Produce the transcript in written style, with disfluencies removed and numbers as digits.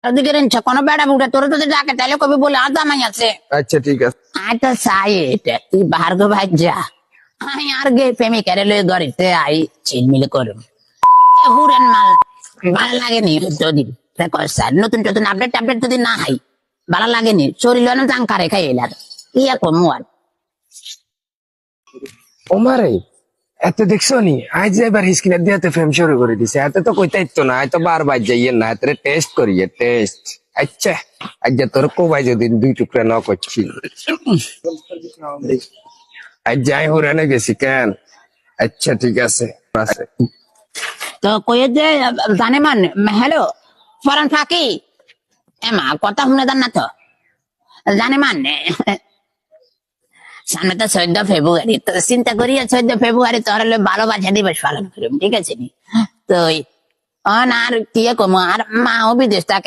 ওদিকে রেঞ্চ কোনো বেড়া বুড়ে তোর যদি ডাকে তাহলে কবি বলে আর দামাই আছে। আচ্ছা ঠিক আছে। আয় তো সাইট তুই ভার্গ ভাই যা আমি আর গে প্রেমিকারে লই গড়িতে আই চিলমিল করুম হুরেন মাল ভালো লাগেনি যদি নতুন নতুন আপডেট টাপডেট যদি না হাই ভালো লাগেনি শরীর জাঙ্কারে খাই এলার ইয়া কমু আর ওমারে এত দেখছো নি আজ এবার স্ক্রিনে দিয়ে ফেম শুরু করে দিছে এত তো কইতে ইতো না এত বারবার যাইয়ে না এত টেস্ট করিয়ে টেস্ট আচ্ছা আজ তোর কোবাই যদি দুই টুকরা ন করছি আজ যাই হরানে গেছি কেন আচ্ছা ঠিক আছে তো কয়ে যে জানে মান হ্যালো ফরান ফাঁকি এমা কথা শুনে দেন না তো জানে মান সামনে তো 14 ফেব্রুয়ারি তো চিন্তা করি 14 ফেব্রুয়ারি তোর হলে ভালোবাসা দিবস পালন করুন ঠিক আছে নি তো আর কি কম আর মাও বিদেশ থাকে